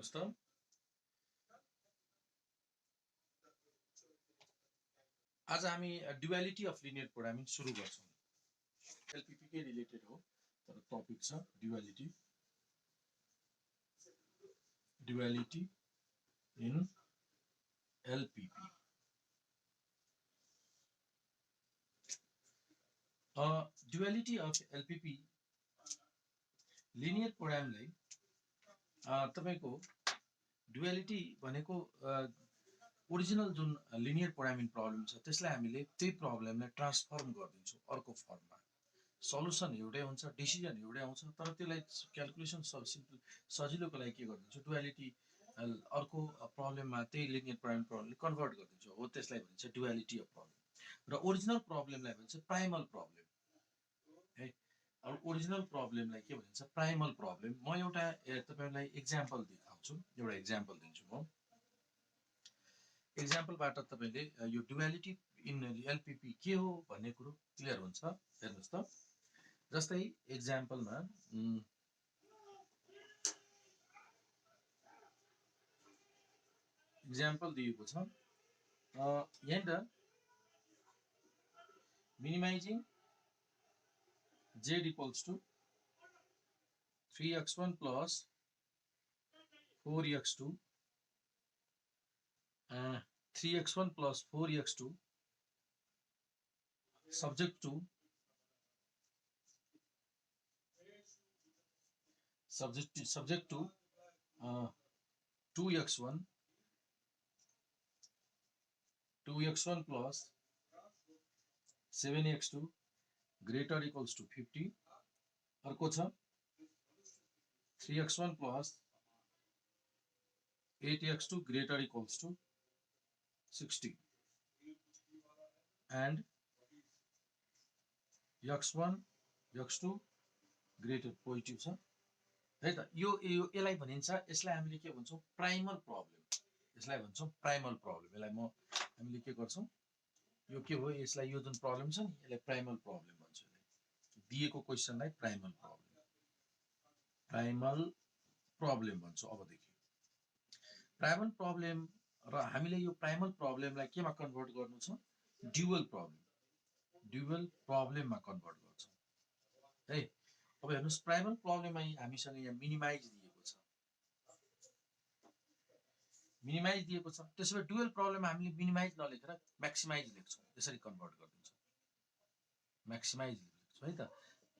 हेर्नुस् त आज हामी ड्युअलिटी अफ लिनियर प्रोग्रामिङ सुरु गर्छौं। एलपीपी के रिलेटेड हो तर टपिक छ duality in LPP. Duality of LPP linear प्रोग्रामलाई तपाईको ड्युअलिटी भनेको ओरिजिनल जुन लिनियर प्रोग्रामिङ प्रब्लम छ त्यसलाई हामीले त्यही प्रब्लमलाई ट्रान्सफर्म गरिदिन्छौँ अर्को फर्ममा। सल्युसन एउटै हुन्छ, डिसिजन एउटै आउँछ, तर त्यसलाई क्याल्कुलेसन सजिलोको लागि के गरिदिन्छौँ ड्युअलिटी अर्को प्रब्लममा त्यही लिनियर प्रोग्रामिङ प्रब्लमले कन्भर्ट गरिदिन्छौँ। हो त्यसलाई भनिन्छ ड्युअलिटी अफ प्रब्लम। र ओरिजिनल प्रब्लमलाई भन्छ प्राइमल प्रब्लम है। अब ओरिजिनल प्रब्लमलाई के भनिन्छ प्राइमल प्रब्लम। म एउटा तपाईलाई एक्जाम्पल देखाउँछु, एउटा एक्जाम्पल दिन्छु म। एक्जाम्पलबाट तपाईले यो ड्युअलिटी इन एलपीपी के हो भन्ने कुरो क्लियर हुन्छ। हेर्नुस् त जस्तै एक्जाम्पलमा एक्जाम्पल दिएको छ यहाँ minimising z equals to 3x1 plus 4x2 3x1 plus 4x2 subject to 2x1 plus 7x2 greater equals to 50। अर्को छ 3x1 plus 8x2 greater equals to 60 and x1 x2 greater positive छ है त। यो यसलाई भनिन्छ, यसलाई हामीले के भन्छौं प्राइमल प्रब्लम। यसलाई भन्छौं प्राइमल प्रब्लम। यसलाई हामीले के गर्छौं यो के हो यसलाई यो जुन प्रब्लम छ नि यसलाई प्राइमल प्रब्लम भन्छौं। दिएको क्वेशनलाई प्राइमल प्रब्लम भन्छौं। अबदेखि प्राइमल प्रब्लम र हामीले यो प्राइमल प्रब्लमलाई केमा कन्भर्ट गर्नु छ ड्युअल प्रब्लममा कन्भर्ट गर्छौं है। अब हेर्नुस् प्राइमल प्रब्लममा हामीसँग यहाँ मिनिमाइज दिएको छ, त्यसैले डुअल प्रब्लम हामीले मिनिमाइज नलेखेर म्याक्सिमाइज लेख्छौं, यसरी कन्भर्ट गरिदिन्छौं, म्याक्सिमाइज लेख्छौं है त।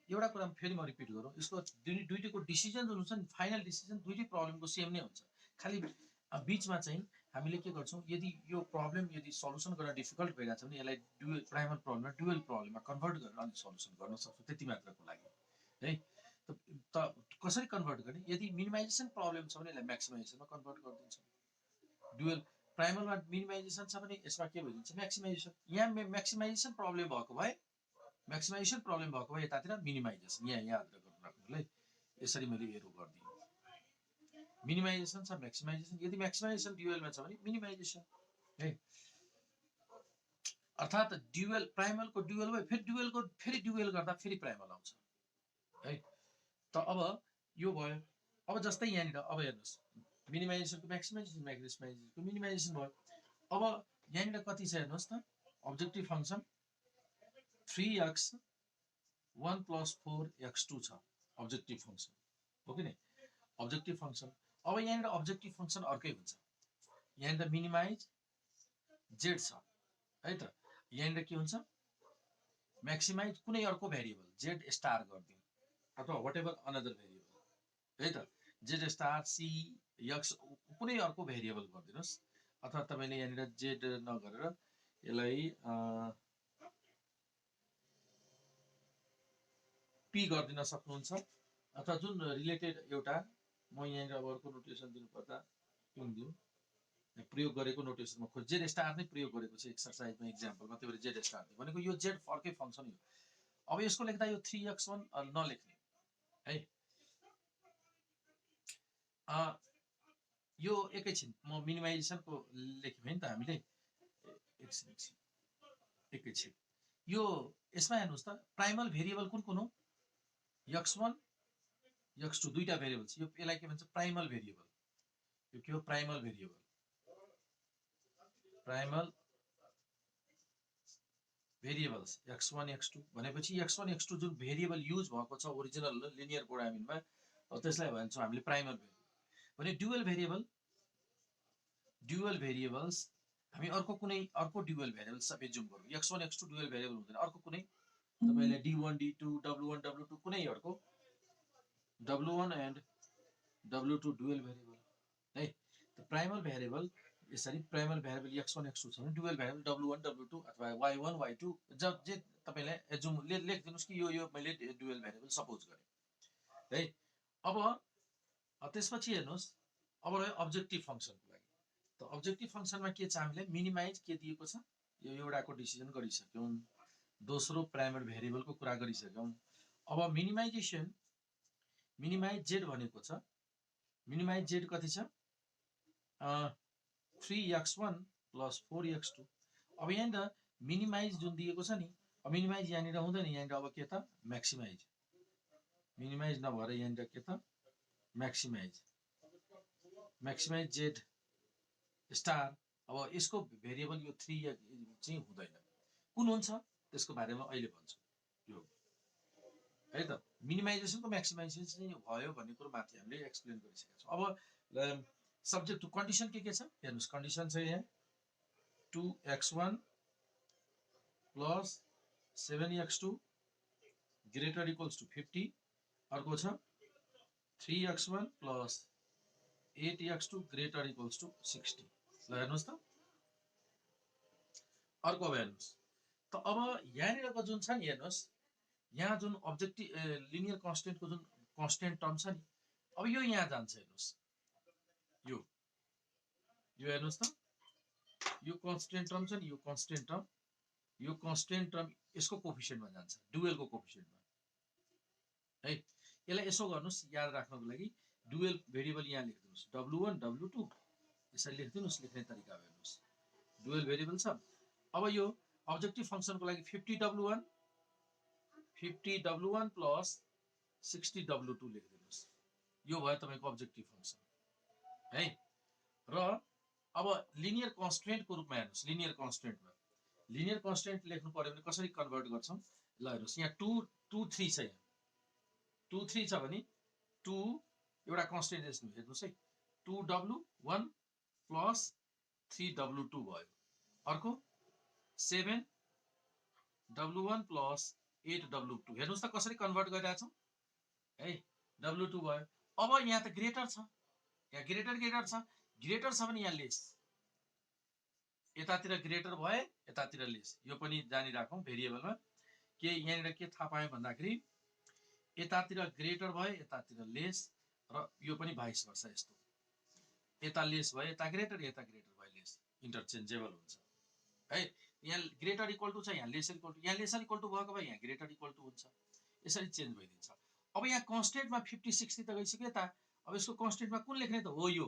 एउटा कुरा फेरि म रिपिट गरौँ, यसको दुईटैको डिसिजन जुन हुन्छ नि फाइनल डिसिजन दुईटै प्रब्लमको सेम नै हुन्छ। खाली बीचमा चाहिँ हामीले के गर्छौं यदि यो प्रब्लम यदि सल्युसन गर्न डिफिकल्ट भइरहेछ भने यसलाई प्राइमल प्रब्लममा डुअल प्रब्लममा कन्भर्ट गरेर अनि सल्युसन गर्न सक्छौं, त्यति मात्रको लागि है। त कसरी कन्भर्ट गर्ने यदि मिनिमाइजेसन प्रब्लम छ भने यसलाई म्याक्सिमाइजेसनमा कन्भर्ट गरिदिन्छौं। डुअल प्राइमलमा मिनिमाइजेसन छ भने यसमा के भइदिन्छ म्याक्सिमाइजेसन। यहाँ म्याक्सिमाइजेसन प्रब्लम भएको भए यतातिर मिनिमाइजेसन यहाँ याद राख्नुलाई यसरी मैले एरो गर्दिए। मिनिमाइजेसन छ म्याक्सिमाइजेसन, यदि म्याक्सिमाइजेसन डुअलमा छ भने मिनिमाइजेसन है। अर्थात डुअल प्राइमलको डुअल भयो फेरि डुअलको फेरि डुअल गर्दा फेरि प्राइमल आउँछ है। त अब यो भयो। अब जस्तै यहाँनिर अब हेर्नुस् मिनिमाइजेसनको म्याक्सिमाइजेसनको मिनिमाइजेसन भयो। अब यहाँनिर कति छ हेर्नुस् त objective function 3x1 plus 4x2 छ अब्जेक्टिभ फंक्सन हो कि नै अब्जेक्टिभ फंक्सन। अब यहाँनिर अब्जेक्टिभ फंक्सन अर्कै हुन्छ, यहाँनिर मिनिमाइज z छ है त। यहाँनिर के हुन्छ म्याक्सिमाइज कुनै अर्को भेरिएबल z स्टार गरिदिउँ अथवा व्हाटएभर अनदर भेरिएबल है त। z स्टार c x कुनै अर्को भेरिएबल गरिदिनुस् अथवा तपाईले यहाँनिर z नगरेर यसलाई p गरिदिन सक्नुहुन्छ अथवा जुन रिलेटेड एउटा म यहाँनिर अब अर्को नोटेसन दिनुपर्दा कुन दिउँ प्रयोग गरेको नोटेसनमा खोज z स्टार नै प्रयोग गरेको छ एक्सरसाइजमा एक्जाम्पलमा, त्यही भएर z स्टार दियो भनेको यो z फर्कै फंक्सन हो। अब यसको लेख्दा यो 3x1 नलेख्ने है। यो एकैछिन म मिनिमाइजेसनको लेख्यौँ है त हामीले एकैछिन। यो यसमा हेर्नुस् त प्राइमल भेरिएबल कुन हो x1 x2 दुईटा भेरिएबल छ। यो यसलाई के भन्छ प्राइमल भेरिएबल यो के हो primal variable primal variables x1 x2 भनेपछि x1 x2 जुन भेरिएबल युज भएको छ ओरिजिनल लिनियर प्रोग्रामिङमा त्यसलाई भन्छौँ हामीले प्राइमल भेरिएबल भने ड्युअल भेरिएबल्स हामी अर्को ड्युअल भेरिएबल सबै जुम गरौँ x1 x2 ड्युअल भेरिएबल हुँदैन अर्को कुनै तपाईले d1 d2 w1 w2 कुनै अर्को w1 and w2 dual variable है त प्राइमल भेरिएबल यसरी प्राइमल भेरिएबल x1 x2 छ भने ड्युअल भेरिएबल w1 w2 अथवा y1 y2 जे तपाईले जुम लेख्दिनुस् कि यो मैले ड्युअल भेरिएबल सपोज गरे है अब त्यसपछि हेर्नुस् अब रह्यो अब्जेक्टिभ फंक्सनको लागि त अब्जेक्टिभ फंक्सनमा के छ हामीले मिनिमाइज के दिएको छ यो एउटाको डिसिजन गरिसक्यौं दोस्रो प्राइमल भेरिएबलको कुरा गरिसक्यौं अब मिनिमाइज z भनेको छ मिनिमाइज z कति छ 3x1 plus 4x2 अब यहाँ मिनिमाइज जुन दिएको छ नि मिनिमाइज यहाँनिर हुँदैन यहाँनिर अब के त मिनिमाइज नभएर यहाँनिर के त मैक्सिमाइज z स्टार अब यसको भेरिएबल यो 3 चाहिँ हुँदैन कुन हुन्छ त्यसको बारेमा अहिले भन्छु यो है त मिनिमाइजेसनको मैक्सिमाइजेसन चाहिँ भयो भन्ने कुरा माथि हामीले एक्सप्लेन गरिसकेका छौं अब सब्जेक्ट टु कन्डिसन के छ हेर्नुस् कन्डिसन चाहिँ यहाँ 2x1 plus 7x2 greater equals to 50 अर्को छ 3x1 plus 8x2 greater equals to 60 ल हेर्नुस् त अर्को अब हेर्नुस् त अब यहाँनिरको जुन छ नि हेर्नुस् यहाँ जुन अब्जेक्टिभ लिनियर कन्स्टेन्टको जुन कन्स्टेन्ट टर्म छ नि अब यो यहाँ जान्छ हेर्नुस् यो हेर्नुस् त यो कन्स्टेन्ट टर्म छ नि यो कन्स्टेन्ट टर्म यसको कोफिसिएन्टमा जान्छ डुअलको कोफिसिएन्टमा है यसलाई यसो गर्नुस् याद राख्नको लागि डुअल भेरिएबल यहाँ लेख्दिनुस् w1 w2 यसरी लेख्दिनुस् लेख्ने तरिका हेर्नुस् डुअल भेरिएबल छ अब यो अब्जेक्टिभ फंक्सनको लागि 50 w1 plus 60 w2 लेख्दिनुस् यो भयो तपाईको अब्जेक्टिभ फंक्सन है र अब लिनियर कन्स्ट्रेन्टको रूपमा हेर्नुस् लिनियर कन्स्ट्रेन्ट लेख्नु पर्यो भने कसरी कन्भर्ट गर्छौं ल हेर्नुस् यहाँ 2 3 छ यहाँ 2 3 छ भने 2 एउटा कन्स्टेन्ट हेर्नुस् है 2w1 plus 3w2 भयो अर्को 7w1 plus 8w2 हेर्नुस् त कसरी कन्भर्ट गरिरहेका छौं है w2 भयो अब यहाँ त ग्रेटर छ यहाँ ग्रेटर छ भने यहाँ लेस यतातिर ग्रेटर भए यतातिर लेस यो पनि जानिराखौं भेरिएबलमा के यहाँनिर के थाहा पाए भन्दाखेरि यतातिर ग्रेटर भए यतातिर लेस र यो पनि भाइस वर्सा यस्तो यता लेस भए यता ग्रेटर भए लेस इन्टरचेन्जेबल हुन्छ है यहाँ ग्रेटर इक्वल टु छ यहाँ लेसर इक्वल टु भएको भए यहाँ ग्रेटर इक्वल टु हुन्छ यसरी चेन्ज भइदिन्छ अब यहाँ कन्स्टेन्टमा 50 60 त गइसक्यो त अब यसको कन्स्टेन्टमा कुन लेख्ने त हो यो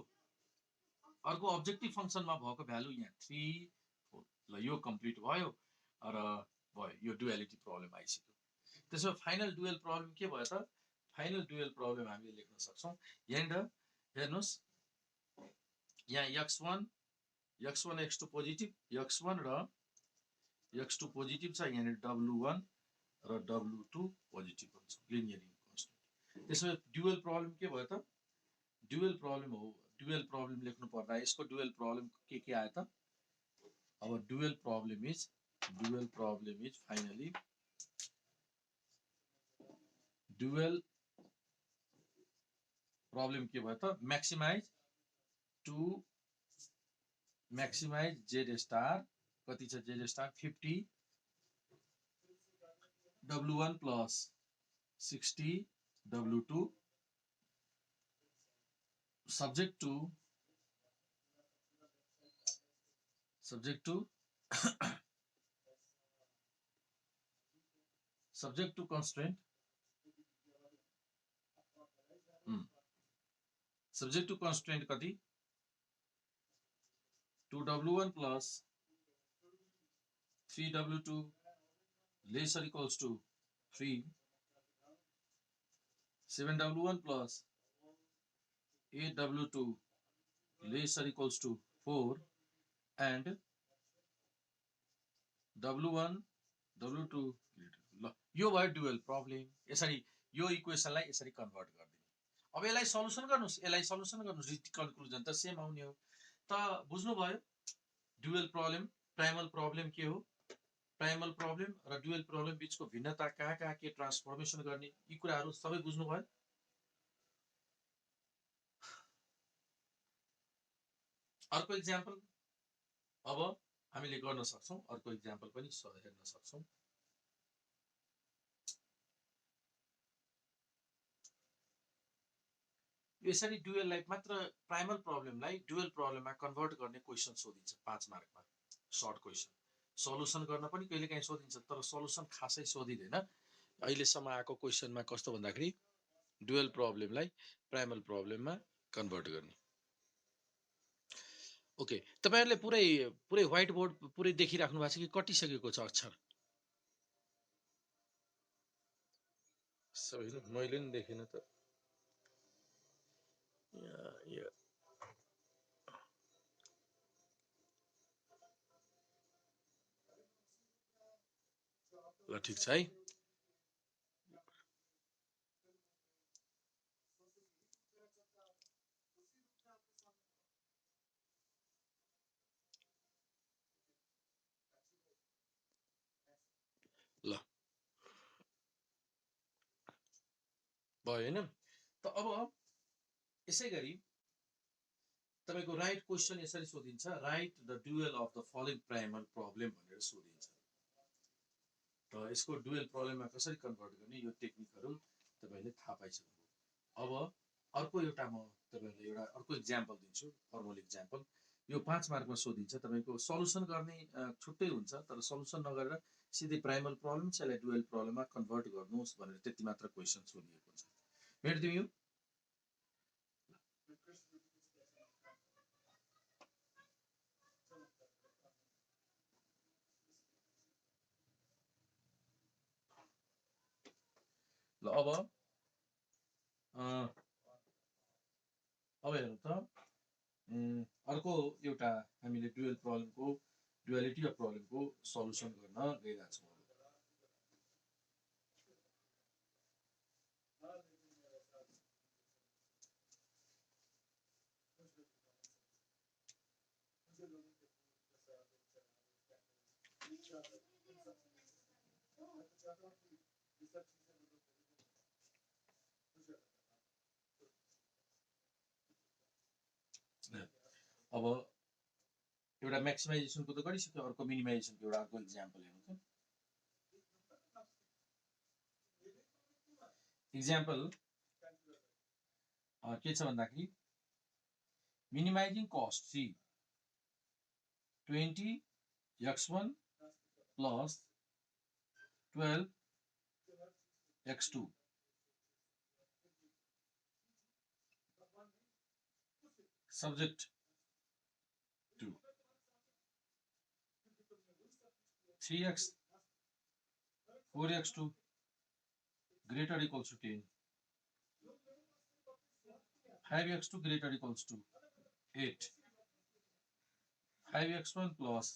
अर्को अब्जेक्टिभ फंक्सनमा भएको भ्यालु यहाँ 3 4 ल यो कम्प्लिट भयो र भयो यो डुअलिटी प्रब्लम आइसक्यो त्यसो फाइनल डुअल प्रब्लम के भयो त फाइनल डुअल प्रब्लम हामीले लेख्न सक्छौं यहाँ हेर्नुस् यहाँ x1 x2 पोजिटिभ x1 र x2 पोजिटिभ छ यहाँ w1 र w2 पोजिटिभ हुन्छ लिनियर कन्स्टेन्ट त्यसो डुअल प्रब्लम के भयो त डुअल प्रब्लम लेख्नु पर्दा यसको डुअल प्रब्लम के आयो त अब dual problem is finally dual problem के भयो त मैक्सिमाइज z स्टार कति छ z star 50 w1 plus 60 w2 subject to constraint subject to constraint कति 2w1 plus 3w2 lesser equals to 3 7w1 plus 8w2 lesser equals to 4 and W1 W2 ल यो भयो dual problem यसरी यो इक्वेसनलाई यसरी convert गरिदिने अब यसलाई सल्युसन गर्नुस् यसलाई सल्युसन गर्नुस् कन्क्लुजन त सेम आउने हो त बुझ्नुभयो डुअल प्रब्लम प्राइमल प्रब्लम के हो प्राइमल प्रब्लम र डुअल प्रब्लम बीचको भिन्नता कहाँ कहाँ के ट्रान्सफर्मेसन गर्ने यी कुराहरू सबै बुझ्नुभयो अर्को एक्जाम्पल अब हामीले गर्न सक्छौं अर्को एक्जाम्पल पनि हेर्न सक्छौं यसरी डुअललाई मात्र प्राइमल प्रब्लमलाई डुअल प्रब्लममा कन्भर्ट गर्ने क्वेशन सोधिन्छ 5 मार्कमा सर्ट क्वेशन सल्युसन गर्न पनि कहिलेकाहीँ सोधिन्छ तर सल्युसन खासै सोधिदैन अहिलेसम्म आएको क्वेशनमा कस्तो भन्दाखेरि डुअल प्रब्लमलाई प्राइमल प्रब्लममा कन्भर्ट गर्ने ओके तपाईहरुले पुरै व्हाइट बोर्ड पुरै देखिराख्नु भएको छ कि कटिसकेको छ अक्षर सबै मैले नि देखिन त ल ठीक छ है ल भयो हैन त अब यसै गरी तपाईको राइट क्वेशन यसरी सोधिन्छ write the dual of the following primal problem भनेर सोधिन्छ त यसको डुअल प्रब्लममा कसरी कन्भर्ट गर्ने यो टेक्निकहरु तपाईले थाहा पाइसक्नुभयो अब अर्को एउटा म तपाईहरुलाई एउटा अर्को एक्जाम्पल दिन्छु फर्मल एक्जाम्पल यो 5 मार्कमा सोधिन्छ तपाईको सल्युसन गर्ने छुट्टै हुन्छ तर सल्युसन नगरेर सिधै प्राइमल प्रब्लम छ यसलाई डुअल प्रब्लममा कन्भर्ट गर्नुस् भनेर त्यति मात्र क्वेशन सोधिएको छ हेर्दियौ यो ल अब हेर्नु त अर्को एउटा हामीले डुअल प्रब्लमको डुअलिटी अफ प्रब्लमको सल्युसन गर्न गइरहेका छौं अब एउटा म्याक्सिमाइजेसनको त गरिसक्यो अर्को मिनिमाइजेसनको एउटा अर्को एक्जाम्पल हेर्नु त एक्जाम्पल के छ भन्दाखेरि minimising cost C 20 x1 plus 12 x2 subject to 3x 4x2 greater equals to 10 5x2 greater equals to 8 5x1 plus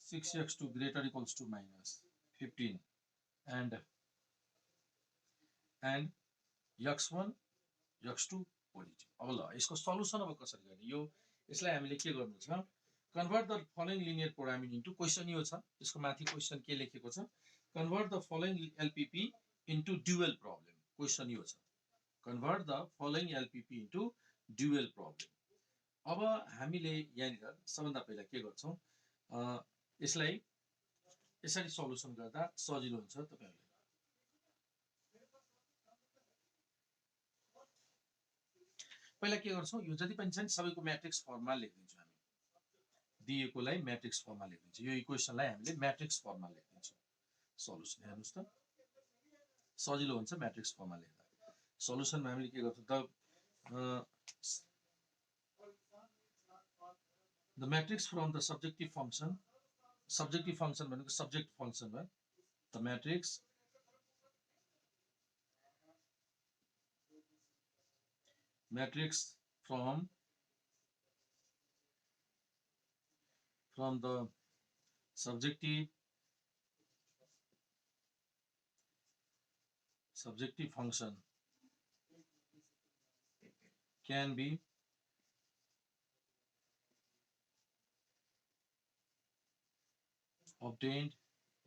6x2 greater equals to minus 15 and x1 x2 positive अब ल यसको सल्युसन अब कसरी गर्ने यो यसलाई हामीले के गर्नु छ convert the following linear programming into question यो छ यसको माथि क्वेशन के लेखेको छ convert the following LPP into dual problem question यो छ convert the following LPP into dual problem अब हामीले यहाँनिर सबभन्दा पहिला के गर्छौं यसलाई यसरी सल्युसन गर्दा सजिलो हुन्छ तपाईहरुलाई पहिला के गर्छौं यो जति पनि छ नि सबैको म्याट्रिक्स फर्ममा लेख्दिन्छौं हामी दिएकोलाई म्याट्रिक्स फर्ममा लेख्दिन्छौं यो इक्वेसनलाई हामीले म्याट्रिक्स फर्ममा लेख्दिन्छौं सल्युसन हेर्नुस् त सजिलो हुन्छ म्याट्रिक्स फर्ममा लेख्दा सल्युसनमा हामीले के गर्छौं त the matrix from the subjective function भनेको subject function हो the matrix from from the subjective function can be obtained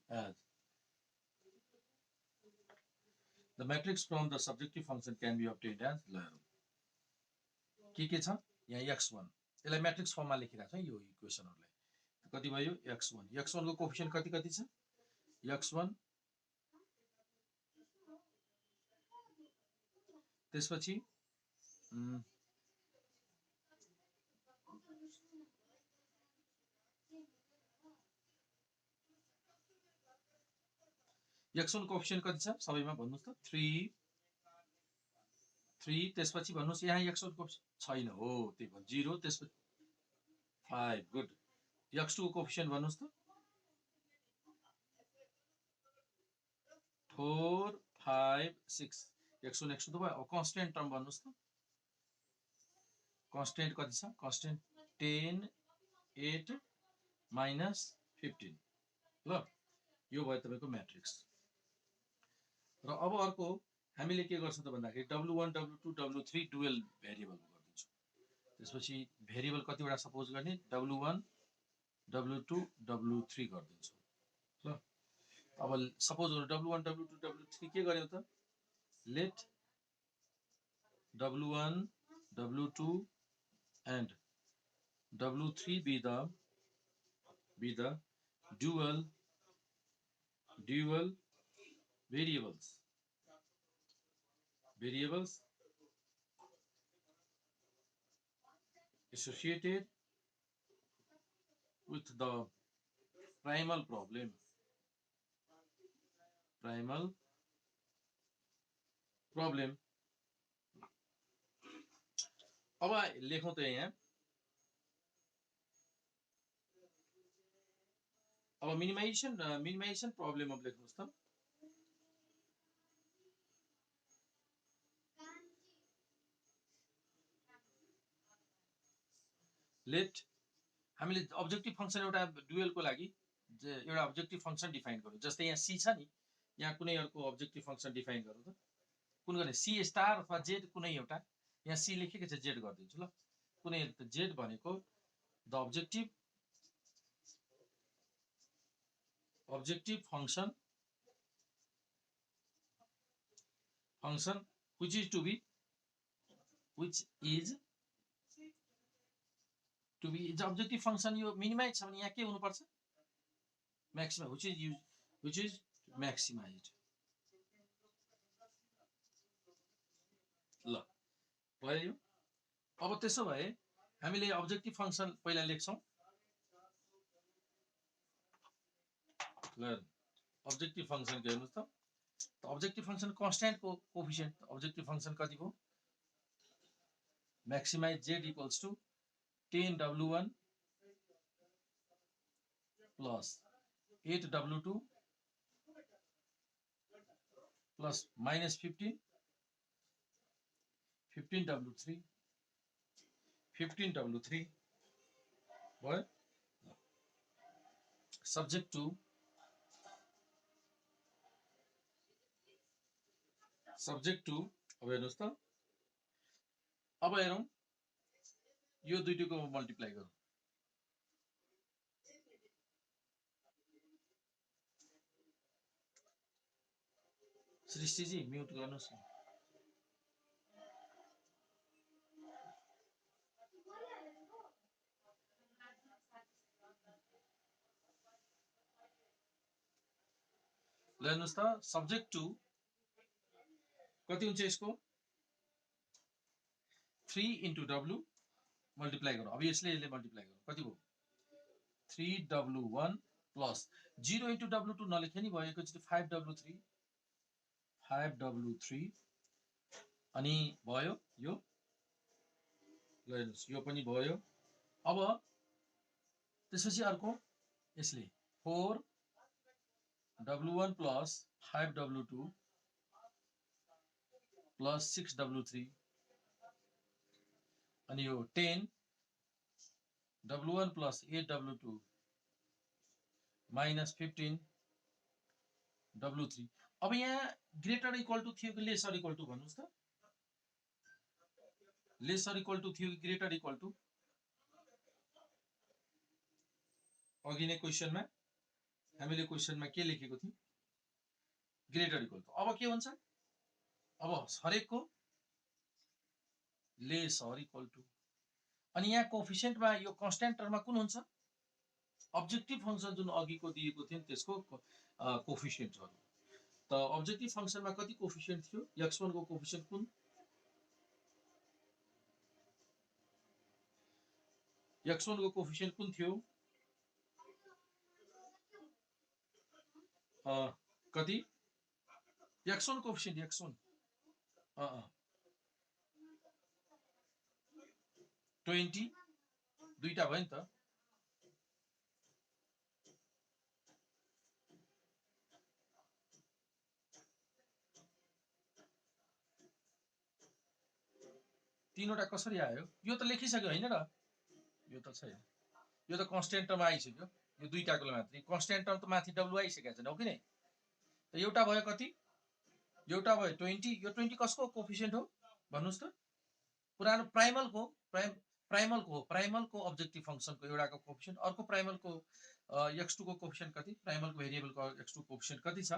as the matrix from the subjective function can be obtained as के छ यहाँ x1 यसलाई मैट्रिक्स फर्ममा लेखिरहेको छ यो इक्वेसनहरुलाई कति भयो x1 को कोएफिसिएन्ट कति कति छ x1 त्यसपछि x1 कोएफिसिएन्ट कति छ सबैमा भन्नुस् त 3 त्यसपछि भन्नुस् यहाँ x1 कोएफिसिएन्ट छैन हो त्यही भन्छ 0 त्यसपछि 5 गुड x2 को कोएफिसिएन्ट भन्नुस् त 4 5 6 x1 x2 त भयो अब कन्स्टेन्ट टर्म भन्नुस् त कन्स्टेन्ट कति छ कन्स्टेन्ट 10 8 minus 15 ल यो भयो तपाईको म्याट्रिक्स र अब अर्को हामीले के गर्छौं त भन्दाखेरि w1 w2 w3 dual variable गर्दिन्छौं त्यसपछि भेरिएबल कतिवटा सपोज गर्ने w1 w2 w3 गर्दिन्छौं ल अब सपोज w1 w2 w3 के गर्यौ त late w1 w2 and w3 be the dual variables associated with the primal problem अब लेखौं त यहाँ अब मिनिमाइजेसन प्रब्लम अब लेख्नुस् त लेट हामीले अब्जेक्टिभ फंक्सन एउटा डुअल को लागि एउटा अब्जेक्टिभ फंक्सन डिफाइन गरौँ जस्तै यहाँ c छ नि यहाँ कुनै अर्को अब्जेक्टिभ फंक्सन डिफाइन गरौँ त कुन गर्ने c स्टार अथवा z कुनै एउटा यहाँ c लेखेको छ z गर्दिन्छु ल कुनै z भनेको the objective function which is to be the objective function यो मिनिमाइज छ भने यहाँ के हुनु पर्छ maximum which is maximized ल भयो अब त्यसो भए हामीले अब्जेक्टिभ फंक्सन पहिला लेख्छौं ल अब्जेक्टिभ फंक्सन के हेर्नुस् त अब्जेक्टिभ फंक्सन कन्स्टेन्ट को कोएफिसिएन्ट अब्जेक्टिभ फंक्सन कति भयो maximize z equals to 10w1 plus 8w2 plus minus 15w3 भयो subject to अब हेर्नुस् त अब हेरौं यो दुईटैको मल्टिप्लाई गरौं सृष्टि जी म्युट गर्नुस् न ल हेर्नुस् त सब्जेक्ट टु कति हुन्छ यसको 3 into w मल्टिप्लाई गरौँ अब यसले मल्टिप्लाई गरौँ कति भयो 3w1 plus 0 into w2 नलेखे नि भयो एकैचोटी 5w3 अनि भयो यो ल हेर्नुस् यो पनि भयो अब त्यसपछि अर्को यसले 4w1 plus 5w2 plus 6w3 अनि यो 10w1 plus 8w2 minus 15 W3। अब यहाँ ग्रेटर इक्वल टू थियो कि लेसर इक्वल टू भन्नुहोस् त, लेसर इक्वल टू थियो कि ग्रेटर इक्वल टू? अघि नै क्वेसनमा हामीले क्वेसनमा के लेखेको थियौँ? Greater equal to. अब के हुन्छ? अब हरेकको लेसर इक्वल टू। अनि यहाँ कोफिसिएन्टमा यो कन्स्ट्यान्ट टर्ममा कुन हुन्छ? अब्जेक्टिभ फंक्सन जुन अघिको दिएको थियो त्यसको कोफिसिएन्टहरू। त अब्जेक्टिभ फंक्सनमा कति कोफिसिएन्ट थियो? x1 को कोफिसिएन्ट कुन? x1 को कोफिसिएन्ट कुन थियो? कति? x1 कोफिसिएन्ट x1 20 दुईटा भयो नि त। तीनवटा कसरी आयो? यो त लेखिसक्यो हैन र? यो त छैन, यो त कन्स्ट्यान्ट टर्म आइसक्यो। यो दुईटाको मात्रै कन्स्ट्यान्ट टर्म त माथि w आइसकेको छैन हो कि नै? त एउटा भयो कति? एउटा भयो 20। यो 20 कसको कोफिसिएन्ट हो भन्नुहोस् त? पुरानो प्राइमलको प्राइमलको अब्जेक्टिभ फंक्सनको एउटाको कोफिसिएन्ट, अर्को प्राइमलको x2 को कोफिसिएन्ट कति? प्राइमलको भेरिएबलको x2 कोफिसिएन्ट कति छ?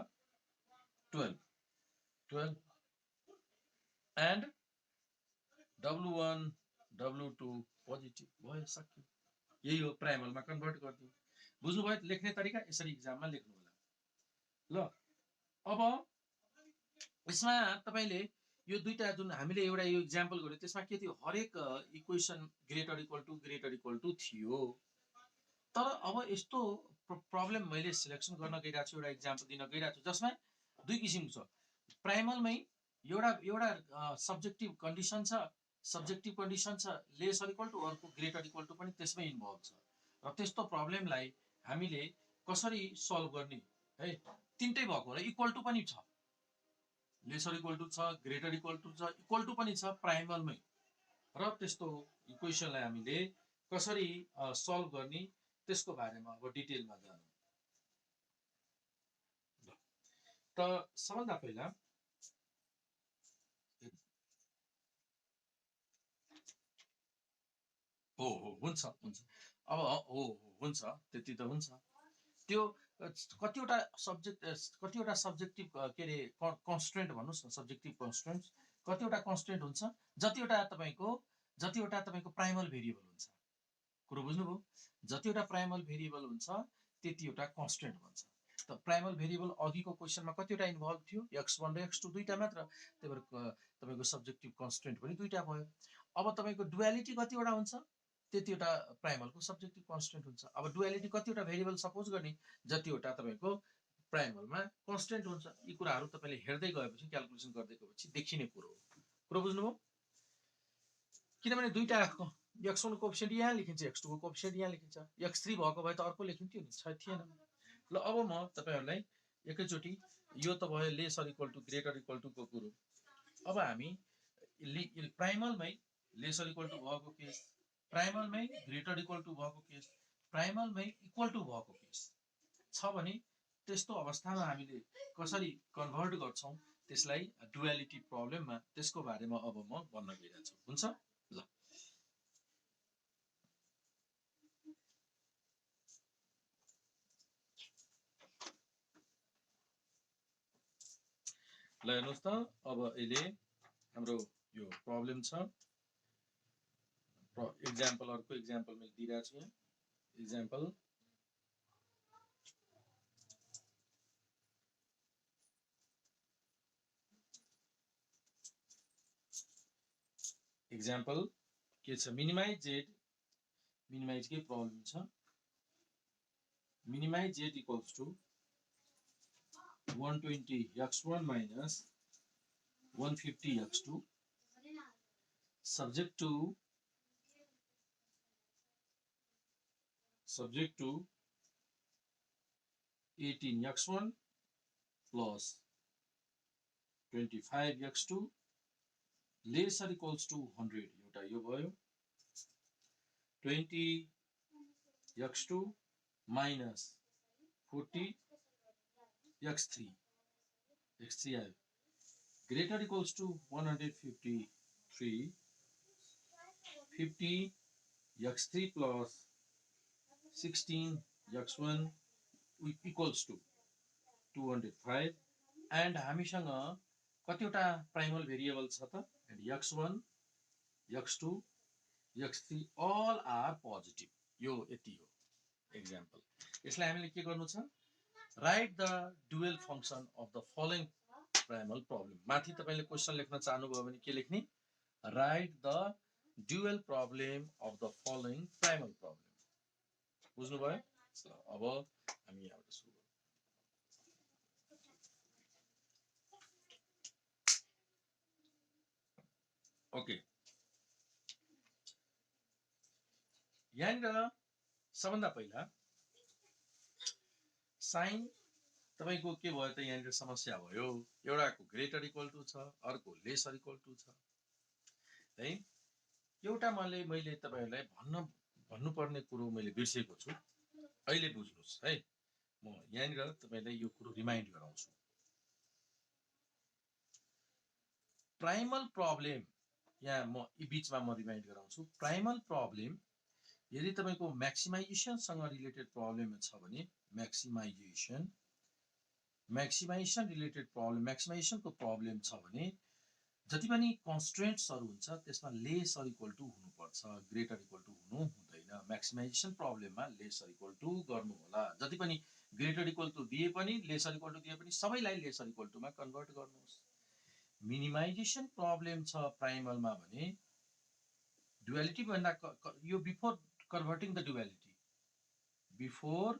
12 एन्ड W1 W2 पोजिटिभ भयो, सक्यो। यही हो, प्राइमलमा कन्भर्ट गरिदियो। बुझ्नुभयो? लेख्ने तरिका यसरी इक्जाममा लेख्नु होला। ल अब यसमा तपाईले यो दुईटा जुन हामीले एउटा यो इक्जाम्पल गर्यो त्यसमा के थियो? हरेक इक्वेसन ग्रेटर इक्वल टू थियो। तर अब यस्तो प्रब्लम मैले सिलेक्सन गर्न गइरहेको छु, एउटा इक्जाम्पल दिन गइरहेको छु जसमा दुई किसिमको छ। प्राइमलमै एउटा सब्जेक्टिभ कन्डिसन छ, लेसर इक्वल टू, अर्को ग्रेटर इक्वल टू पनि त्यसमै इन्भल्भ छ। र त्यस्तो प्रब्लमलाई हामीले कसरी सल्भ गर्ने है? तीनटै भएको र इक्वल टू पनि छ, लेसर इक्वल टू छ, ग्रेटर इक्वल टू छ, इक्वल टू पनि छ प्राइमलमै। र त्यस्तो इक्वेसनलाई हामीले कसरी सल्भ गर्ने त्यसको बारेमा अब डिटेलमा जानु। त सबभन्दा पहिला हो हुन्छ हुन्छ, अब हो हुन्छ, त्यति त हुन्छ। त्यो कतिवटा सब्जेक्टिभ के अरे कन्स्ट्रेन्ट भन्नुहोस् न, सब्जेक्टिभ कन्स्ट्रेन्ट कतिवटा कन्स्ट्रेन्ट हुन्छ? जतिवटा तपाईँको प्राइमल भेरिएबल हुन्छ। कुरो बुझ्नुभयो? जतिवटा प्राइमल भेरिएबल हुन्छ त्यतिवटा कन्स्ट्रेन्ट भन्छ। त प्राइमल भेरिएबल अघिको क्वेसनमा कतिवटा इन्भल्भ थियो? x1 र x2 दुईटा मात्र, त्यही भएर तपाईँको सब्जेक्टिभ कन्स्ट्रेन्ट पनि दुईटा भयो। अब तपाईँको डुअलिटी कतिवटा हुन्छ? त्यतिवटा प्राइमलको सब्जेक्टिभ कन्स्ट्रेन्ट हुन्छ। अब डुअलिटी कतिवटा भेरिएबल सपोज गर्ने, जतिवटा तपाईँको प्राइमलमा कन्स्ट्रेन्ट हुन्छ। यी कुराहरू तपाईँले हेर्दै गएपछि, क्यालकुलेसन गर्दै गएपछि देखिने कुरो हो। कुरो बुझ्नुभयो? किनभने दुईटा x1 को कोफिसिएन्ट यहाँ लेखिन्छ, x2 को कोफिसिएन्ट यहाँ लेखिन्छ, x3 भएको भए त अर्को लेखिन्थ्यो नि, थिएन। ल अब म तपाईँहरूलाई एकैचोटि, यो त भयो lesser equal to greater equal to को कुरो। अब हामी प्राइमलमै लेसर इक्वल टू भएको केस, प्राइमलमै ग्रेटर इक्वल टू भएको केस, प्राइमलमै इक्वल टू भएको केस छ भने त्यस्तो अवस्थामा हामीले कसरी कन्भर्ट गर्छौँ त्यसलाई डुअलिटी प्रब्लममा, त्यसको बारेमा अब म भन्न गइरहेको छु। हुन्छ? ल हेर्नुहोस् त, अब अहिले हाम्रो यो प्रब्लम छ। इक्जाम्पल, अर्को इक्जाम्पल मैले दिइरहेको छु यहाँ। इक्जाम्पल के छ? मिनिमाइज के प्रब्लम छ? Minimise z equals to 120 x1 minus 150 x2 subject to 18 x1 plus 25 x2 lesser equals to 100। एउटा यो भयो, 20 x2 minus 40 x3 आयो greater equals to 153 50 x3 plus 16 x1 equals to 205 and हामीसँग कतिवटा प्राइमल भेरिएबल छ त x1 x2 x3 all are positive यो यति हो एक्जाम्पल यसलाई हामीले के गर्नु छ right the dual function of the following primal problem माथि तपाईले क्वेशन लेख्न चाहनुभयो भने के लेख्ने right the dual problem of the following primal problem बुझ्नुभयो अब हामी यहाँबाट सुरु ओके यहाँनिर सबभन्दा पहिला साइन तपाईको के भयो त यहाँनिर समस्या भयो एउटाको ग्रेटर इक्वल टु छ अर्को लेसर इक्वल टु छ है एउटा मैले तपाईहरुलाई भन्नुपर्ने कुरो मैले बिर्सेको छु अहिले बुझ्नुस् है म यहाँनिर तपाईलाई यो कुरो रिमाइन्ड गराउँछु प्राइमल प्रब्लम यहाँ म यी बीचमा म रिमाइन्ड गराउँछु प्राइमल प्रब्लम यदि तपाईको म्याक्सिमाइजेसन सँग रिलेटेड प्रब्लम छ भने म्याक्सिमाइजेसन रिलेटेड प्रब्लम म्याक्सिमाइजेसन को प्रब्लम छ भने जति पनि कन्स्ट्रेन्ट्सहरु हुन्छ त्यसमा लेस अर इक्वल टु हुनुपर्छ ग्रेटर इक्वल टु हुनु हुँदैन म्याक्सिमाइजेसन प्रब्लममा लेस अर इक्वल टु गर्नु होला जति पनि ग्रेटर इक्वल टु दिए पनि लेस अर इक्वल टु दिए पनि सबैलाई लेस अर इक्वल टु मा कन्भर्ट गर्नुहोस् मिनिमाइजेसन प्रब्लम छ प्राइमलमा भने डुअलिटी भन्दा यो before converting the duality before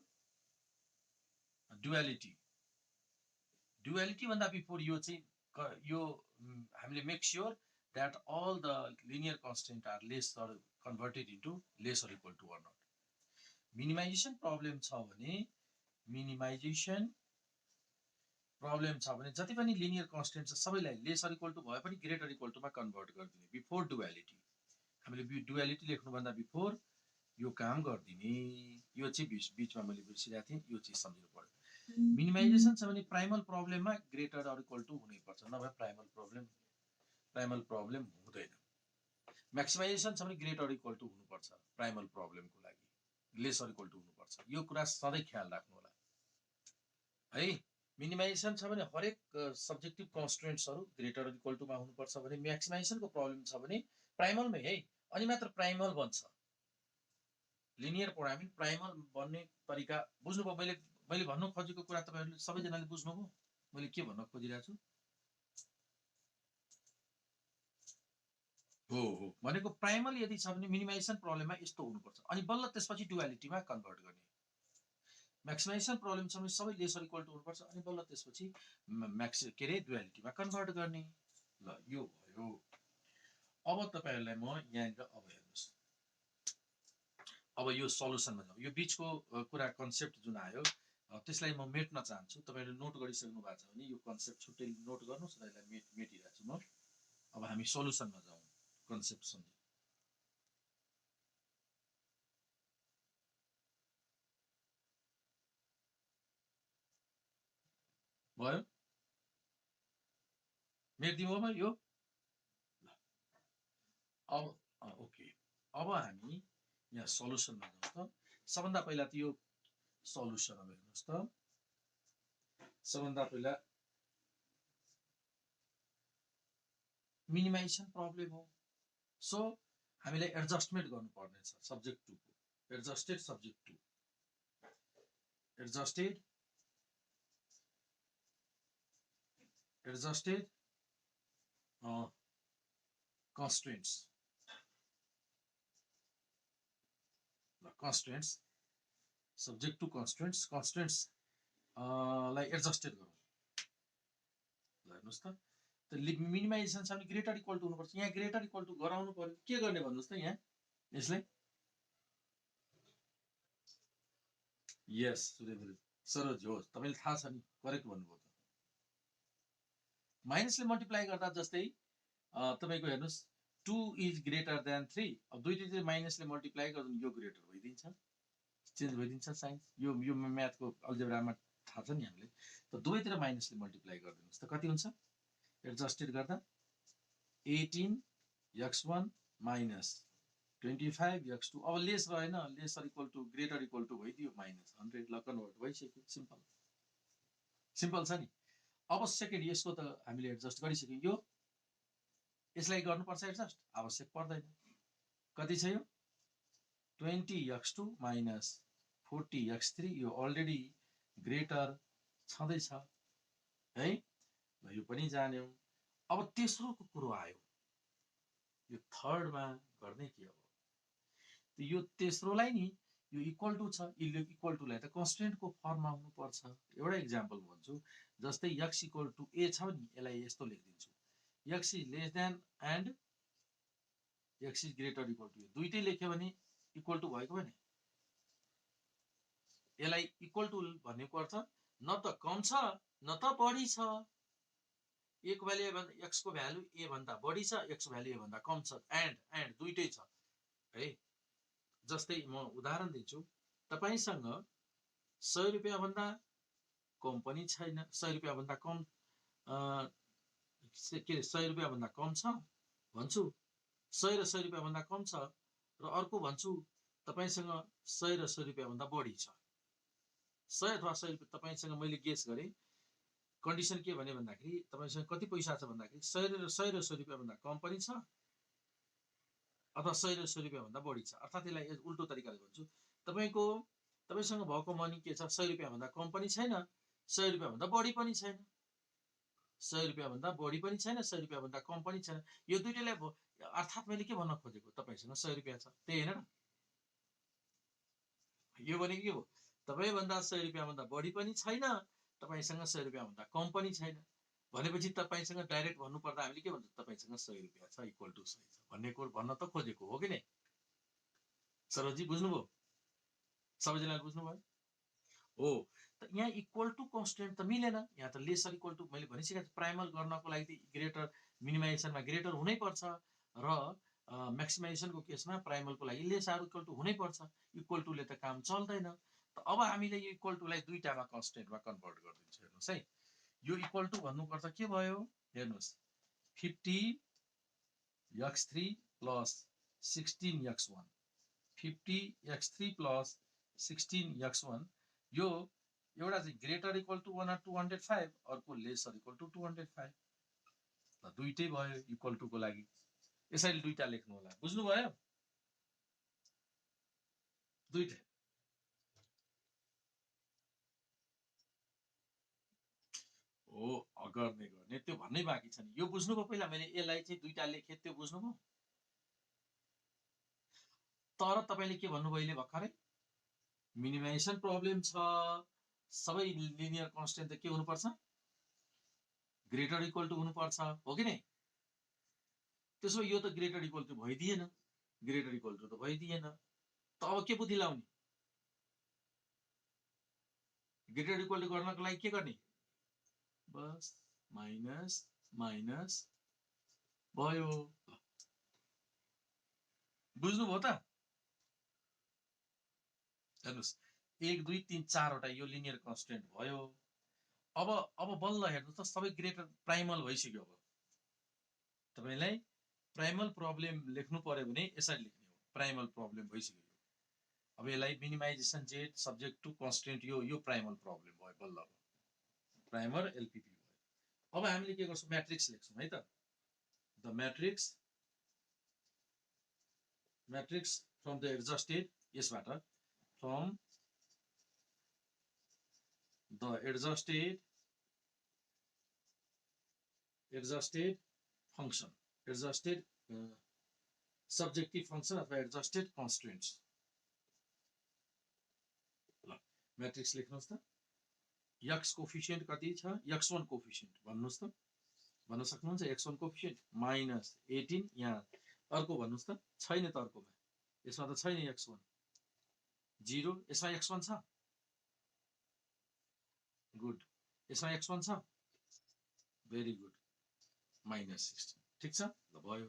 duality भन्दा बिफोर यो चाहिँ यो हामीले make sure that all the linear constant are less or converted into less or equal to or not. Minimization problem छ भने minimization problem छ भने जति पनि linear constant छ सबैलाई less or equal to भए पनि greater equal to मा कन्भर्ट गरिदिने before duality. हामीले duality लेख्नु भन्दा before यो काम गरिदिने यो चाहिँ बीचमा मैले बिर्सिरहेको थिएँ यो चाहिँ सम्झिनु पर्यो मिनिमाइजेसन छ भने प्राइमल प्रब्लममा ग्रेटर अर इक्वल टु हुनै पर्छ नभए प्राइमल प्रब्लम हुँदैन म्याक्सिमाइजेसन छ भने ग्रेटर इक्वल टु हुनुपर्छ प्राइमल प्रब्लमको लागि लेस अर इक्वल टु हुनुपर्छ यो कुरा सधैँ ख्याल राख्नु होला है मिनिमाइजेसन छ भने हरेक सब्जेक्टिभ कन्स्ट्रेन्ट्सहरु ग्रेटर अर इक्वल टु मा हुनुपर्छ भने म्याक्सिमाइजेसनको प्रब्लम छ भने प्राइमलमै है अनि मात्र प्राइमल बन्छ लिनियर प्रोग्रामिङ प्राइमल बन्ने तरिका बुझ्नुभयो मैले भन्नु खोजेको कुरा तपाईहरुले सबैजनाले बुझ्नुभयो मैले के भन्न खोजिरहेको छु हो भनेको प्राइमल यदि छ भने मिनिमाइजेसन प्रब्लममा यस्तो हुनुपर्छ अनि बल्ल त्यसपछि डुअलिटीमा कन्भर्ट गर्ने म्याक्सिमाइजेसन प्रब्लम छ भने सबै लेस अर इक्वल टु हुनुपर्छ अनि बल्ल त्यसपछि डुअलिटीमा कन्भर्ट गर्ने ल यो भयो अब तपाईहरुलाई म यहाँनिर अब हेर्नुस् अब यो सल्युसनमा जाउँ यो बीचको कुरा कन्सेप्ट जुन आयो त्यसलाई म मेट्न चाहन्छु तपाईहरुले नोट गरिसक्नु भएको छ भने यो कन्सेप्ट छुट्टै नोट गर्नुस् र यसलाई मेटिरहेको छु म अब हामी सल्युसनमा जाउँ कन्सेप्ट सम्झौँ भयो मेटिदिउँ अब यो अब ओके अब हामी यहाँ सल्युसनमा जाउँ त सबभन्दा पहिला त यो सल्युसन अब हेर्नुस् त सबभन्दा पहिला मिनिमाइजेसन प्रब्लम हो सो हामीले एडजस्टमेन्ट गर्नुपर्ने छ सब्जेक्ट 2 को adjusted subject 2 adjusted constraints subject to constraints लाई एडजस्टेड गरौँ ल हेर्नुस् त मिनिमाइजेसन छ भने ग्रेटर इक्वल टु हुनुपर्छ यहाँ ग्रेटर इक्वल टु गराउनु पर्यो के गर्ने भन्नुस् त यहाँ यसलाई यस सुरेन्द्र सरोज हो तपाईले थाहा छ नि करेक्ट भन्नुभयो त माइनसले मल्टिप्लाई गर्दा जस्तै तपाईको हेर्नुस् 2 इज ग्रेटर देन 3 अब दुईटै माइनसले मल्टिप्लाई गर्दा यो ग्रेटर भइदिन्छ चेन्ज भइदिन्छ साइन्स यो म्याथको अल्जेब्रामा थाहा छ नि हामीले त दुवैतिर माइनसले मल्टिप्लाई गरिदिनुहोस् त कति हुन्छ एडजस्टेड गर्दा 18x1 माइनस 25x2 अब लेस रहेन lesser equal to greater equal to भइदियो -100 ल कन्भर्ट भइसक्यो सिम्पल छ नि अब सेकेन्ड यसको त हामीले एडजस्ट गरिसक्यो यो यसलाई गर्नुपर्छ एडजस्ट आवश्यक पर्दैन कति छ यो 20x2 माइनस 40x3 यो अलरेडी ग्रेटर छँदैछ है ल यो पनि जान्यौ अब तेस्रोको कुरो आयो यो थर्डमा गर्ने के अब यो तेस्रोलाई नि यो इक्वल टु छ इक्वल टुलाई त कन्स्टेन्टको फर्ममा हुनुपर्छ एउटा इक्जाम्पल भन्छु जस्तै x इक्वल टु a छ नि यसलाई यस्तो लेखिदिन्छु x is less than and x is greater equal to दुईटै लेख्यो भने इक्वल टु भएको भने यसलाई इक्वल टु भन्नेको अर्थ न त कम छ न त बढी छ a को भ्यालु x को भ्यालु a भन्दा बढी छ x को भ्यालु a भन्दा कम छ एन्ड दुईटै छ है जस्तै म उदाहरण दिन्छु तपाईसँग 100 रुपैयाँ भन्दा कम पनि छैन 100 रुपैयाँ भन्दा कम के 100 रुपैयाँ भन्दा कम छ भन्छु 100 र 100 रुपैयाँ भन्दा कम छ र अर्को भन्छु तपाईसँग 100 र 100 रुपैयाँ भन्दा बढी छ 100 अथवा 100 रुपैयाँ तपाईसँग मैले गेस गरे कन्डिसन के भने भन्दाखेरि तपाईसँग कति पैसा छ भन्दाखेरि 100 र 100 रुपैयाँ भन्दा कम पनि छ अथवा 100 र 100 रुपैयाँ भन्दा बढी छ अर्थात् यसलाई उल्टो तरिकाले भन्छु तपाईसँग भएको मनी के छ 100 रुपैयाँ भन्दा कम पनि छैन 100 रुपैयाँ भन्दा बढी पनि छैन 100 रुपैयाँ भन्दा बढी पनि छैन 100 रुपैयाँ भन्दा कम पनि छैन यो दुईटैलाई अर्थात् मैले के भन्न खोजेको तपाईसँग 100 रुपैयाँ छ त्यही हैन र यो भनेको के हो तपाईभन्दा 100 रुपैयाँ भन्दा बढी पनि छैन तपाईसँग 100 रुपैयाँ भन्दा कम पनि छैन भनेपछि तपाईसँग डाइरेक्ट भन्नु पर्दा हामीले के भन्छ तपाईसँग 100 रुपैयाँ छ इक्वल टु 100 छ भन्नेको भन्न त खोजेको हो कि नै सरोजी बुझ्नुभयो सबैजनाले बुझ्नुभयो हो त यहाँ इक्वल टु कन्स्टेन्ट त मिलेन यहाँ त लेसर इक्वल टु मैले भनिसकेको छु प्राइमल गर्नको लागि ग्रेटर मिनिमाइजेसनमा ग्रेटर हुनै पर्छ र म्याक्सिमाइजेसनको केसमा प्राइमलको लागि लेसर इक्वल टु हुनै पर्छ इक्वल टुले त काम चल्दैन त अब हामीले यो इक्वल टुलाई दुईटामा कन्स्टेन्टमा कन्भर्ट गरिदिन्छौँ हेर्नुहोस् है यो इक्वल टु भन्नुपर्छ के भयो हेर्नुहोस् 50x3 plus 16x1 50x3 plus 16x1 यो एउटा चाहिँ ग्रेटर इक्वल टु 1 or 205 अर्को लेसर इक्वल टु 205 ल दुईटै भयो इक्वल टुको लागि यसैले दुईटा लेख्नु होला बुझ्नुभयो दुईटै हो गर्ने त्यो भन्नै बाँकी छ नि यो बुझ्नुभयो पहिला मैले यसलाई चाहिँ दुईटा लेखे त्यो बुझ्नुभयो तर तपाईले के भन्नुभयो अहिले भर्खरै मिनिमाइजेसन प्रब्लम छ सबै लिनियर कन्स्टेन्ट त के हुनुपर्छ ग्रेटर इक्वल टु हुनुपर्छ हो कि नै त्यसो यो त ग्रेटर इक्वल टु भइदिएन ग्रेटर इक्वल टु त भइदिएन त अब के बुद्धि लाउने ग्रेटर इक्वल टु गर्नको लागि के गर्ने बस माइनस माइनस भयो बुझ्नुभयो त हेर्नुहोस् 1 2 3 4 वटा यो लिनियर कन्स्टेन्ट भयो अब बल्ल हेर्नुहोस् त सबै ग्रेटर प्राइमल भइसक्यो अब तपाईलाई प्राइमल प्रब्लम लेख्नु पर्यो भने यसरी लेख्ने हो प्राइमल प्रब्लम भइसक्यो अब यसलाई minimisation Z subject to constant यो प्राइमल प्रब्लम भयो बल्ल प्राइमर एलपीपी भयो अब हामीले के गर्छौं म्याट्रिक्स लेख्छौं है त the matrix from the adjusted यसबाट from the adjusted function adjusted subjective function अथवा एडजस्टेड कन्स्टेन्ट्स ल म्याट्रिक्स लेख्नुस् त x कोफिसिएन्ट कति छ x1 कोफिसिएन्ट भन्नुस् त भन्न सक्नुहुन्छ x1 कोफिसिएन्ट -18 यहाँ अर्को भन्नुस् त छैन त अर्कोमा यसमा त छैन x1 0 यसमा x1 छ गुड यसमा x1 छ भेरी गुड -16 ठीक छ ल भयो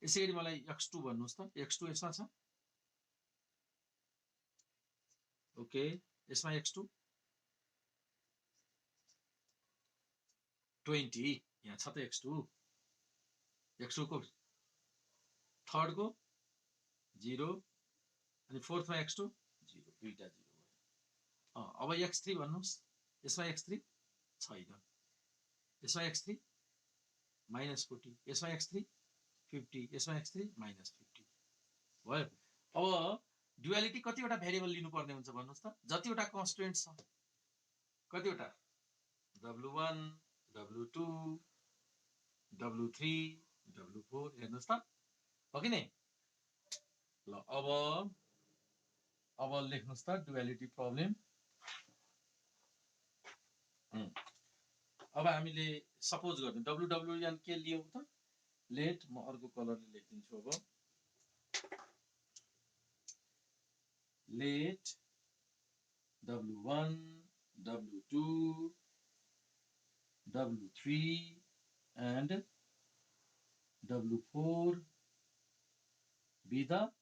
यसैगरी मलाई x2 भन्नुस् त x2 यसमा छ ओके, यसमा x2 20, यहाँ छ त x2 को थर्ड को 0 अनि फोर्थमा x2 0, दुईटा 0 भयो। अब x3 भन्नुहोस्, यसमा x3 छैन, यसमा x3 -40, यसमा x3 50, यसमा x3 -50 भयो। अब ड्युअलिटी कतिवटा भेरिएबल लिनुपर्ने हुन्छ भन्नुहोस् त, जतिवटा कन्स्टेन्ट छ कतिवटा, W1 W2 W3 W4 हेर्नुहोस् त, हो कि नै? ल अब लेख्नुहोस् त ड्युअलिटी प्रब्लम। अब हामीले सपोज गर्नु WWN के लियौँ त, लेट म अर्को कलरले लेखिदिन्छु। अब late W1 W2 W3 and W4 with the,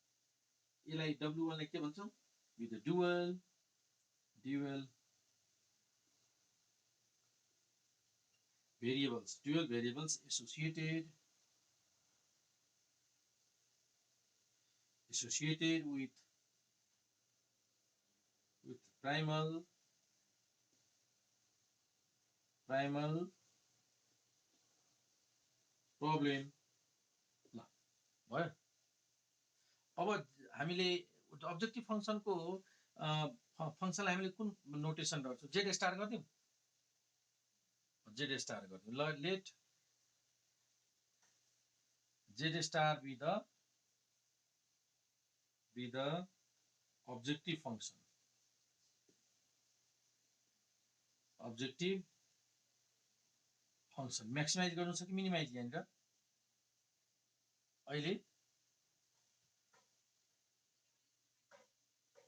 यसलाई W1 लाई के भन्छौँ, with the dual variables associated with primal problem। ल भयो। अब हामीले अब्जेक्टिभ फङ्सनको फङ्सनलाई हामीले कुन नोटेसन गर्छौँ, जेड स्टार गरिदिउँ, जेड स्टार गरिदिउँ। ल let Z star with the objective function, maximise गर्नु छ कि मिनिमाइज यहाँनिर, अहिले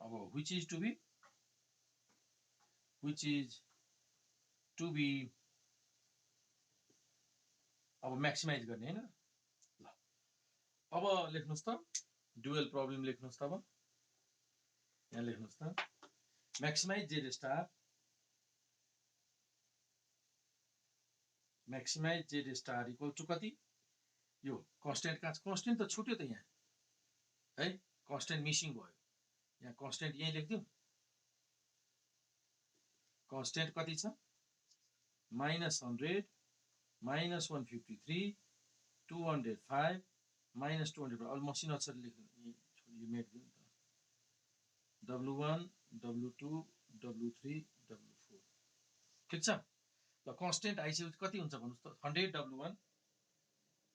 अब which is to be अब म्याक्सिमाइज गर्ने हैन। ल अब लेख्नुहोस् त डुअल प्रब्लम लेख्नुहोस् त। अब यहाँ लेख्नुहोस् त maximise Z star equal to कति, यो कन्स्टेन्ट कहाँ छ, कन्स्टेन्ट त छुट्यो त यहाँ है, कन्स्टेन्ट मिसिङ भयो, यहाँ कन्स्टेन्ट यही लेख्दिउँ, कन्स्टेन्ट कति छ -100 -153 205 -200, अब मसिनो अक्षर लेख्नु, यो मेट्दिउँ त, W1 W2 W3 W4 ठिक छ। ल कन्स्टेन्ट आइसकेपछि कति हुन्छ भन्नुहोस् त, 100 W1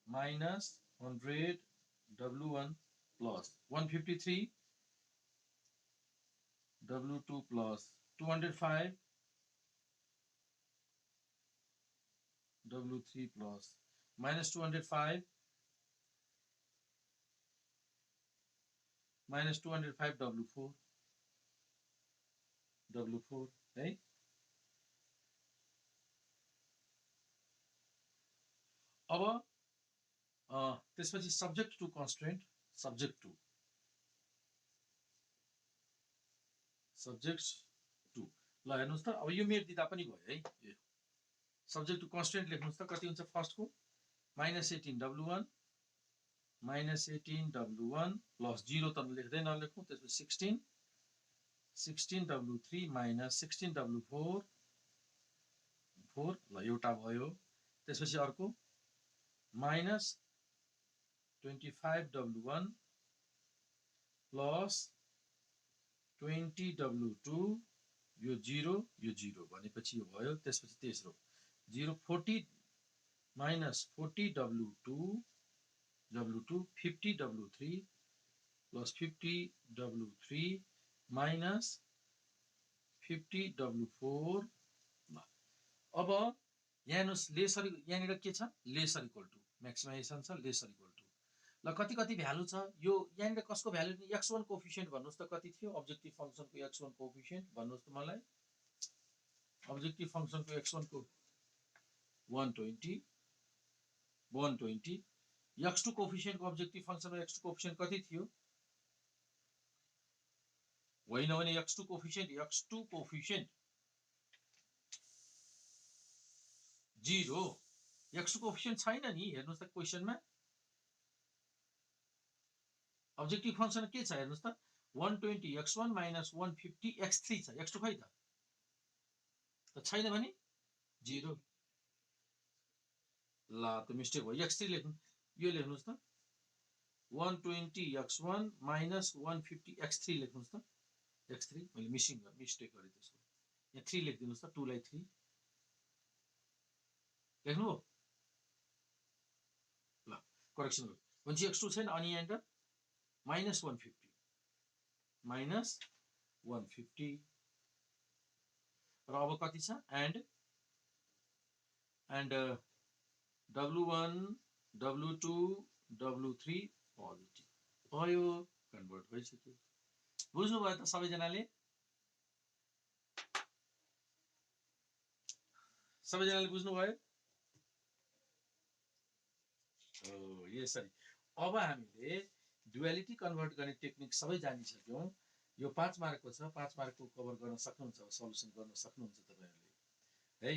-100 W1 plus 153 W2 plus 205 W3 plus -205 W4 है। अब त्यसपछि subject to constraint, subject to ल हेर्नुहोस् त, अब यो मेट दिँदा पनि भयो है। यो सब्जेक्ट टु कन्स्ट्रेन्ट लेख्नुहोस् त, कति हुन्छ, फर्स्टको -18 W1 प्लस 0 त लेख्दै नलेखौँ, त्यसपछि 16 W3 -16 W4 ल एउटा भयो। त्यसपछि अर्को -25 W1 प्लस 20 W2, यो 0 भनेपछि यो भयो। त्यसपछि तेस्रो 40 W2 50 W3 plus 50 W3 -50 W4। अब यहाँ हेर्नुहोस्, लेसर यहाँनिर के छ, लेसर इक्वल टु म्याक्सिमाइजेसन छ, लेसर इक्वल टु ल कति भ्यालु छ, यो यहाँनिर कसको भ्यालु, x1 कोफिसिएन्ट भन्नुहोस् त कति थियो, अब्जेक्टिभ फङ्सनको x1 कोफिसिएन्ट भन्नुहोस् त मलाई, अब्जेक्टिभ फङ्सनको x1 को 120 x2 कोफिसिएन्टको अब्जेक्टिभ फङ्सनको x2 कोफिसिएन्ट कति थियो, होइन भने x2 कोफिसिएन्ट 0 x2 कोफिसिएन्ट छैन नि हेर्नुस् त क्वेशनमा अब्जेक्टिभ फंक्सन के छ हेर्नुस् त 120 x1 - 150 x3 छ x2 खै त छैन भने 0 ल त मिस्टेक भयो x3 लेख्नु यो लेख्नुस् त 120 x1 - 150 x3 लेख्नुस् त x3 मैले मिस्टेक गरेँ त्यसको यहाँ 3 लेखिदिनुस् त 2 लाई 3 लेख्नु हो ल करेक्सन गर्नु भनेपछि x2 छैन अनि यहाँ -150 र अब कति छ and w1 w2 w3 positive भयो कन्भर्ट भइसक्यो बुझ्नुभयो त सबैजनाले बुझ्नुभयो यसरी अब हामीले डुअलिटी कन्भर्ट गर्ने टेक्निक सबै जानिसक्यौँ यो 5 मार्कको छ 5 मार्कको कभर गर्न सक्नुहुन्छ सल्युसन गर्न सक्नुहुन्छ तपाईहरुले है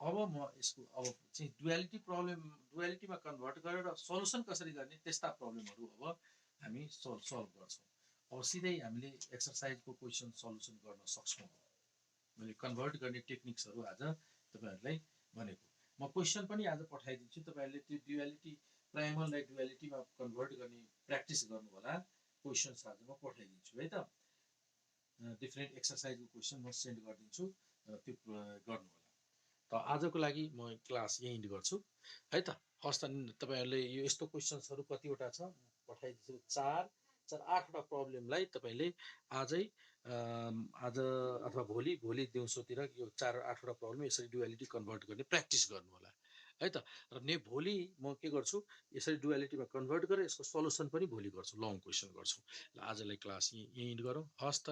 अब म यसको अब चाहिँ डुअलिटीमा कन्भर्ट गरेर सल्युसन कसरी गर्ने त्यस्ता प्रब्लमहरु अब हामी सल्भ गर्छौं अब सिधै हामीले एक्सरसाइजको क्वेशन सल्युसन गर्न सक्छौं मैले कन्भर्ट गर्ने टेक्निक्सहरु आज तपाईहरुलाई भनेको म क्वेशन पनि आज पठाइदिन्छु तपाईहरुले त्यो डुअलिटी प्राइमललाई डुअलिटीमा कन्भर्ट गर्ने प्र्याक्टिस गर्नु होला क्वेशन्स आज म पठाइदिन्छु है त डिफरेन्ट एक्सरसाइजको क्वेशन म सेन्ड गरिदिन्छु त्यो गर्नु होला त आजको लागि म क्लास यही इन्ड गर्छु है त हस् त तपाईहरुले यो यस्तो क्वेशन्सहरु कतिवटा छ पठाइदिन्छु 4 8वटा प्रब्लमलाई तपाईले आज अथवा भोलि दिउँसोतिर यो 4 8वटा प्रब्लम यसरी डुअलिटी कन्भर्ट गर्ने प्र्याक्टिस गर्नु होला है त र भोलि म के गर्छु यसरी डुअलिटीमा कन्भर्ट गरेर यसको सल्युसन पनि भोलि गर्छु लङ क्वेशन गर्छु ल आजलाई क्लास यही इन्ड गरौँ हस् त